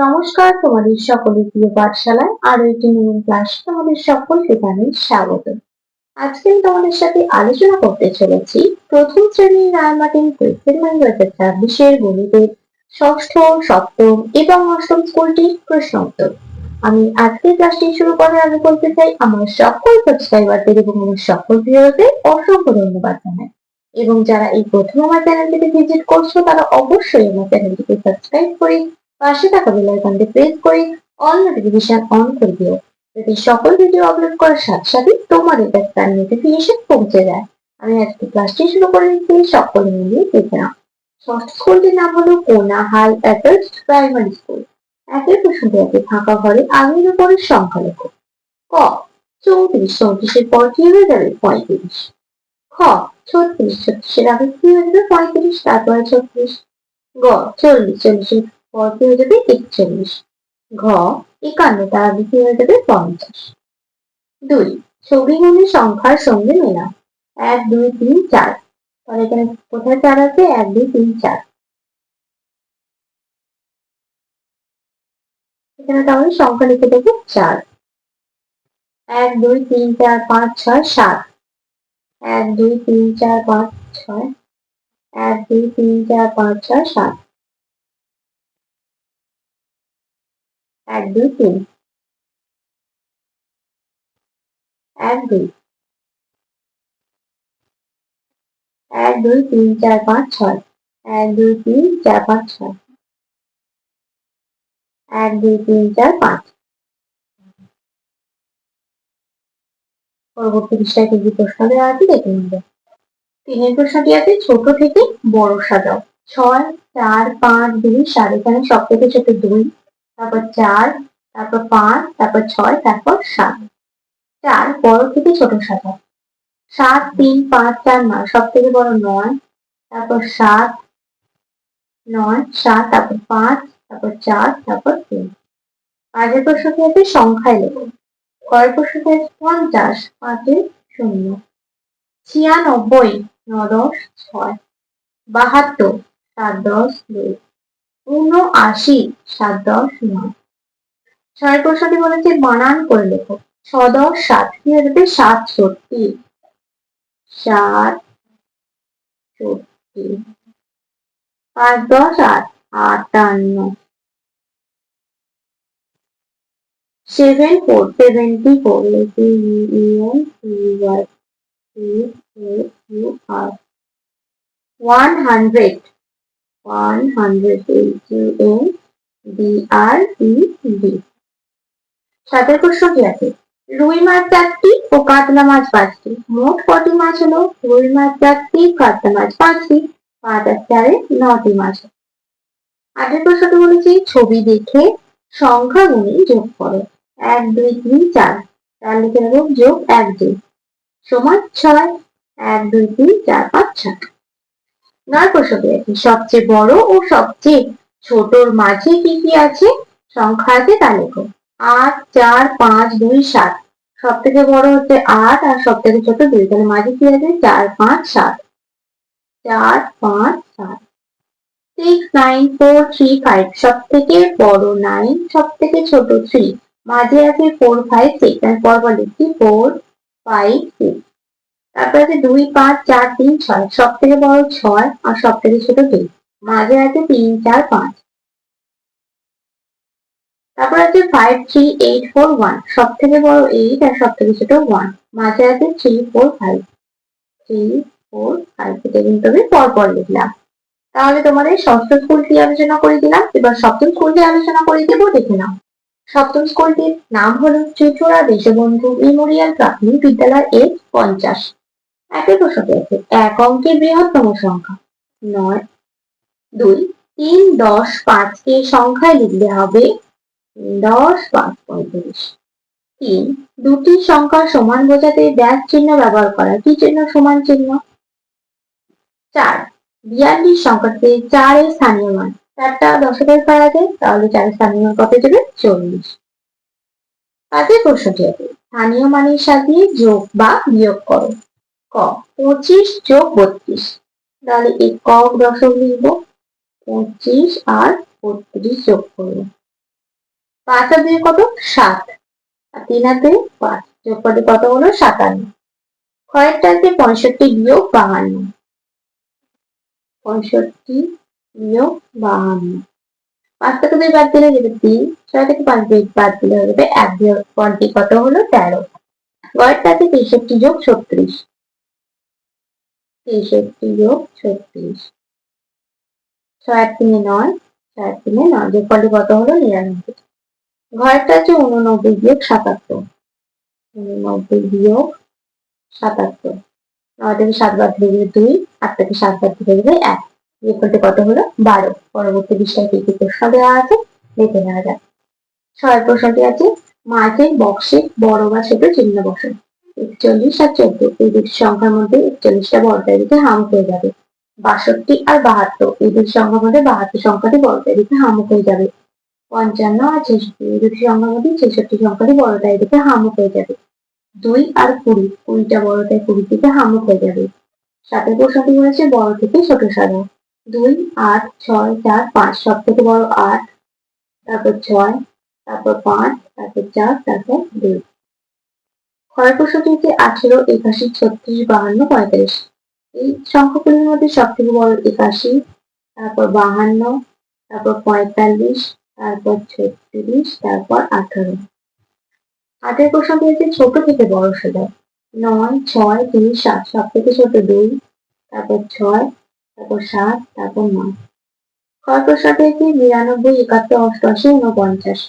নমস্কার, তোমাদের সকলের প্রিয় পাঠশালায় আরো একটি নতুন ক্লাসে তোমাদের সকলকে জানাই স্বাগত। আজকে আমি তোমাদের সাথে আলোচনা করতে চলেছি প্রথম শ্রেণীর রায়মার্টিন কুইজের 2026 গণিতের ষষ্ঠ, সপ্তম এবং অষ্টম স্কুলটির প্রশ্ন উত্তর। আমি আজকের ক্লাসটি শুরু করার আগে বলতে চাই, আমার সকল সাবস্ক্রাইবারদের এবং আমার সকল ভিউয়ারদের অসংখ্য ধন্যবাদ জানাই। এবং যারা এই প্রথম আমার চ্যানেলটিতে ভিজিট করছো তারা অবশ্যই আমার চ্যানেলটিকে সাবস্ক্রাইব করে পাশে থাকা বেল আইকনটি প্রেস করে অল নোটিফিকেশন অন করে দিও, যাতে সকল ভিডিও আপলোড করার সাথে সাথে তোমাদের কাছে তার নোটিফিকেশন পৌঁছে যায়। আমি আজকে ক্লাসটি শুরু করে দিচ্ছি, সকলে মিলিয়ে দেখে নাও। ষষ্ঠ স্কুলটির নাম হলো কোনা হাই অ্যাডাল্ট প্রাইমারি স্কুল। একের প্রশ্নটি আছে, ফাঁকা ঘরে আগের উপরের সংখ্যা লেখো। ক 34, 34-এর পর কি হয়ে যাবে? 35। খ 36, 36-এর আগে কি হয়ে যাবে? 35, তারপরে 36। গ 40, 40-এর পর কি হয়ে যাবে? 41। ঘ 51, তার আগে কি হয়ে যাবে? 50। 2, ছবিগুলি সংখ্যার সঙ্গে মেলাও। 1, 2, 3, 4। তাহলে এখানে কোথায় 4 আছে? 1, 2, 3, 4। এখানে তাহলে সংখ্যা লিখে দেবো 4। 1, 2, 3, 4, 5, 6, 7। 1, 2, 3, 4, 5, 6। 1, 2, 3, 4, 5, 6, 7। 1, 2, 3। 1, 2। 1, 2, 3, 4, 5, 6। 1, 2, 3, 4, 5, 6। 1, 2, 3, 4, 5। পরবর্তী পৃষ্ঠায় কি প্রশ্ন দেওয়া আছে দেখে নেব। 3-এর প্রশ্নটি আছে, ছোট থেকে বড় সাজাও। 6, 4, 5, 2, 7। এখানে সব থেকে ছোট 2, তারপর 4, তারপর 5, তারপর 6, তারপর 7। 4 বড় থেকে ছোট সাজাও। 7, 3, 5, 4, 9। সব থেকে বড় 9, তারপর 7, 9, 7, তারপর 5, তারপর 4, তারপর 3। আগের প্রশ্নটি আছে, সংখ্যায় লেখো। কয়ের প্রশ্নটি আছে 50, 5-এ 0। 96, 9, 10, 6। 72, 7, 10, 2। 79, 7, 10, 9। 6-এর প্রশ্নটি বলেছে বানান করে লেখো। 6, 10, 7। কি হয়ে যাবে? 67, 67। 5, 10, 8, 58। 74, 74। 100, 100। 7-এর প্রশ্ন কি আছে? রুই মাছ 4টি ও কাতলা মাছ 5টি। মোট কটি মাছ হলো? রুই মাছ 4টি, কাতলা মাছ 5টি, 5 আর 4-এ 9টি মাছ। 8-এর প্রশ্নটি বলেছি, ছবি দেখে সংখ্যা গুণে যোগ করো। 1, 2, 3, 4। তার লিখে নেব যোগ 1, 2 সমান 6। 1, 2, 3, 4, 5, 6। 9 প্রশ্নটি আছে, সবচেয়ে বড় ও সবচেয়ে ছোটর মাঝে কি কি আছে? সংখ্যা আছে, তা লেখো। 8, 4, 5, 2, 7। সব থেকে বড় হচ্ছে 8 আর সব থেকে ছোট 2। তাহলে মাঝে কি আছে? 4, 5, 7। 4, 5, 7। 6, 9, 4, 3, 5। সব থেকে বড় 9, সব থেকে ছোট 3। মাঝে আছে 4, 5, 6। আমি পরপর লিখছি 4, 5, 6। তারপর আছে 2, 5, 4, 3, 6। সব থেকে বড় 6 আর সব থেকে ছোট 2। মাঝে আছে 3, 4, 5। তারপর আছে 5, 3, 8, 4, 1। সব থেকে বড় 8 আর সব থেকে ছোট 1। মাঝে আছে 3, 4, 5। 3, 4, 5। এটা কিন্তু আমি পরপর লিখলাম। তাহলে তোমাদের ষষ্ঠ স্কুলটি আলোচনা করে দিলাম, এবার সপ্তম স্কুলটি আলোচনা করে দেবো, দেখে নাও। সপ্তম স্কুলটির নাম হলো চুচুড়া দেশবন্ধু মেমোরিয়াল প্রাথমিক বিদ্যালয় এর 50। একই প্রশ্নটি আছে, এক অঙ্কের বৃহত্তম সংখ্যা 9, 2। 3, 10, 5-কে সংখ্যায় লিখলে হবে 10, 5, 35। 3, দুটি সংখ্যা সমান বোঝাতে ড্যাশ চিহ্ন ব্যবহার করা। কি চিহ্ন? সমান চিহ্ন। 4, 42 সংখ্যাতে 4-এর স্থানীয় মান। 4টা দশকের করা যায়, তাহলে 4-এর স্থানীয় মান কত যাবে? 40। তাতে প্রশ্নটি আছে, স্থানীয় মানের সাথে যোগ বা বিয়োগ করো। ক 25 যোগ 32। তাহলে একক দশক লিখব। 25 আর 32 যোগ করবো। 5 আর 2 কত? 7। আর 3 আর 2 5, যোগফলটি কত হলো? 57। ক্ষয়েরটা আছে 65 বিয়োগ 52। 65 বিয়োগ 52। 5 থেকে 2 বাদ দিলে যাবে 3, 6 থেকে 5 বাদ দিলে হয়ে যাবে 1, বিয়োগফলটি কত হলো? 13। গড়টা আছে 63 যোগ 36। 63 যোগ 36। 6 আর 3 9, 6 আর 3 9, যোগফলটি কত হলো? 99। ঘরেরটা আছে 89 বিয়োগ 77। 89 বিয়োগ 77। 9 থেকে 7 বাদ দিলে যাবে 2, 8 থেকে 7 বাদ দিলে যাবে 1, যোগফলটি কত হলো? 12। পরবর্তী পৃষ্ঠায় কি কি প্রশ্ন দেওয়া আছে দেখে নেওয়া যাক। 6 প্রশ্নটি আছে মাঝের বক্সে বড় বা ছোট চিহ্ন বসান। 41 আর 14 এই দুটি সংখ্যার মধ্যে 41টা বড়টার দিকে হাম হয়ে যাবে। 62 আর 72 এই দুটি সংখ্যার মধ্যে 72 সংখ্যাটি বড়টার দিকে হামুখ হয়ে যাবে। 55 আর 66 এই দুটি সংখ্যার মধ্যে 66 সংখ্যাটি বড়টার দিকে হামুখ হয়ে যাবে। 2 আর 20 20টা বড়টার 20 দিকে হামুখ হয়ে যাবে। 7 প্রশ্নটি বলেছে বড় থেকে ছোট সাজাও। 2 8 6 4 5 সব থেকে বড় 8, তারপর 6, তারপর 5, তারপর 4, তারপর 2। ক্ষয় প্রশ্নটি হচ্ছে 18 81 36 52 45 এই সংখ্যাগুলির মধ্যে সব থেকে বড় 81, তারপর 52, তারপর 45, তারপর 36, তারপর 18। 8 প্রশ্নটি হচ্ছে ছোট থেকে বড় সাজাও। 9 6 2 7 সব থেকে ছোট 2, তারপর 6, তারপর 7, তারপর 9। ক্ষয় প্রশ্নটি হচ্ছে 92 71 88 49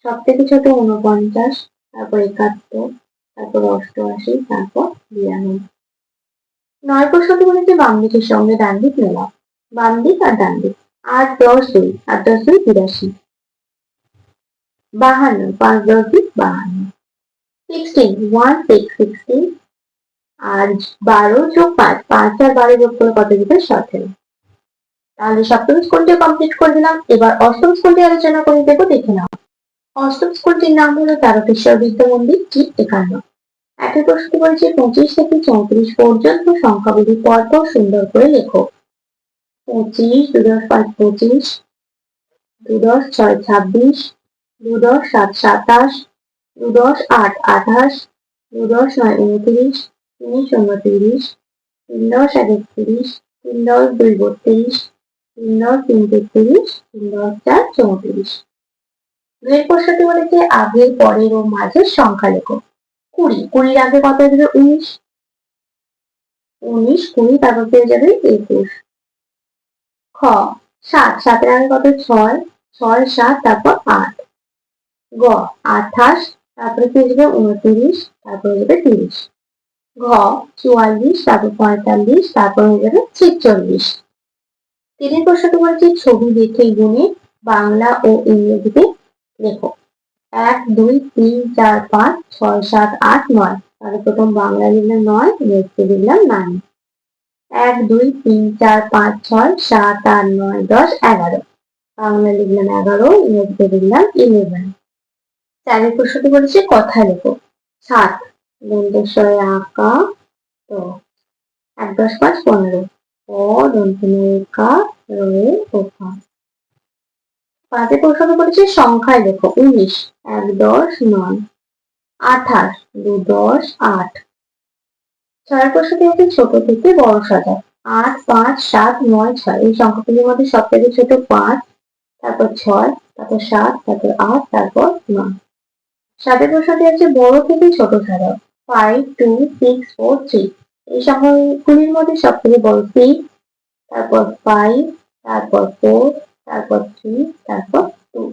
সব থেকে ছোট 49, তারপর 71, তারপর 88, তারপর 92। 9 প্রশ্নটি বলেছে বাম দিকের সঙ্গে ডান দিক মেলাও। বাম দিক আর ডান দিক। 8 10 2 8 10 2 82। 52 5 10 2 52। 16 1 6 16 আর 12 যোগ 5 5 আর 12 যোগ করে কত দিবে? 17। তাহলে সপ্তম স্কুলটি কমপ্লিট করে দিলাম। এবার অষ্টম স্কুলটি আলোচনা করে দেবো, দেখে নাও। অষ্টম স্কুলটির নাম হলো তারকেশ্বর বিদ্যা মন্দির, ঠিক 51। একটা প্রশ্ন বলছে 25 থেকে 34 পর্যন্ত সংখ্যাগুলি পরপর সুন্দর করে লেখো। 25 2 10 5 25, 2 10 6 26, 2 10 7 27, 2 10 8 28, 2 10 9 29, 3 0 30, 3 10 1 31, 3 10 2 32, 3 10 3 33, 3 10 4 34। দুয়ের প্রশ্নটি বলেছে আগের পরের ও মাঝের সংখ্যা লেখো। 20 20 আগে কত হয়ে যাবে? 19, 19 20 তারপর পেয়ে যাবে 21। খ 7 7 এর আগে কত? 6 6 7 তারপর 8। গ 28 তারপরে পেয়ে যাবে 29, তারপর হয়ে যাবে 30। ঘ 44 তারপর 45 তারপর হয়ে যাবে 46। তিনের প্রশ্নটি বলছে ছবি দেখে গুণে বাংলা ও ইংরেজিতে লেখো। 1 2 3 4 5 6 7 8 9। তাহলে প্রথম বাংলা লিখলাম 9, ইংরেজিতে লিখলাম 9। 1 2 3 4 5 6 7 8 9 10 11। বাংলা লিখলাম 11, ইংরেজিতে লিখলাম 11। চারের প্রশ্নটি বলেছে কথা লেখো। 7 দন্তস্বরে আঁকা তো 1 10 5 15। ও দন্তনে কা রয়ে ওকা। পাঁচের প্রশ্নটি বলেছে সংখ্যায় লেখো। 19 1 10 9, 28 2 10 8। ছয়ের প্রশ্নটি হচ্ছে ছোট থেকে বড় সাজাও। 8 5 7 9 6 এই সংখ্যাগুলির মধ্যে সব থেকে ছোট 5, তারপর 6, তারপর 7, তারপর 8, তারপর 9। সাতের প্রশ্নটি হচ্ছে বড় থেকে ছোট সাজাও। 5 2 6 4 3 এই সংখ্যাগুলির মধ্যে সব থেকে বড় 6, তারপর 5, তারপর 4, তারপর 3, তারপর 2।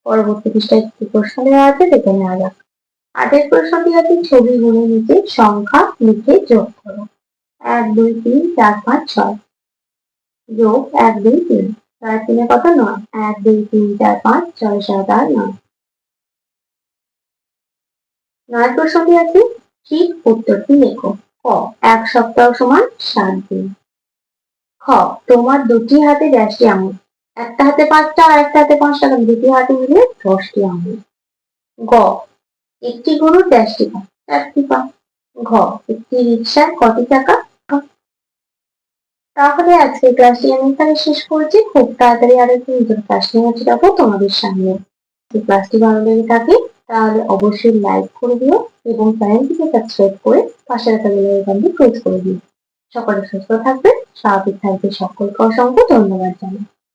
পরবর্তী পৃষ্ঠায় কি প্রশ্ন দেওয়া আছে দেখে নেওয়া যাক। 8 প্রশ্নটি হচ্ছে ছবি গুণে নিচে সংখ্যা লিখে যোগ করো। 1 2 3 4 5 6 যোগ 1 2 3 4 3 কত? 9। 1 2 3 4 5 6 7 8 9। 9 প্রশ্নটি আছে ঠিক উত্তরটি লেখো। ক 1 সপ্তাহ সমান 7 দিন। খ তোমার দুটি হাতে 10টি আঙুল। একটা হাতে 5টা আর একটা হাতে 5টা, দুটি হাতে মিলে 10টি আঙুল। গ একটি গরুর 10টি পা 4টি পা। ঘ একটি রিকশার কত চাকা? তাহলে আজকে ক্লাসটি আমি এখানে শেষ করছি। খুব তাড়াতাড়ি আরেকটি নতুন ক্লাস নিয়ে যাবো তোমাদের সামনে। আজকে ক্লাসটি ভালো লেগে থাকে তাহলে অবশ্যই লাইক করে দিও এবং চ্যানেলটিকে সাবস্ক্রাইব করে পাশে রাখা বেল আইকনটি প্রেস করে দিও। সকলে সুস্থ থাকবে, স্বাভাবিক থাকবে। সকলকে অসংখ্য ধন্যবাদ জানাই।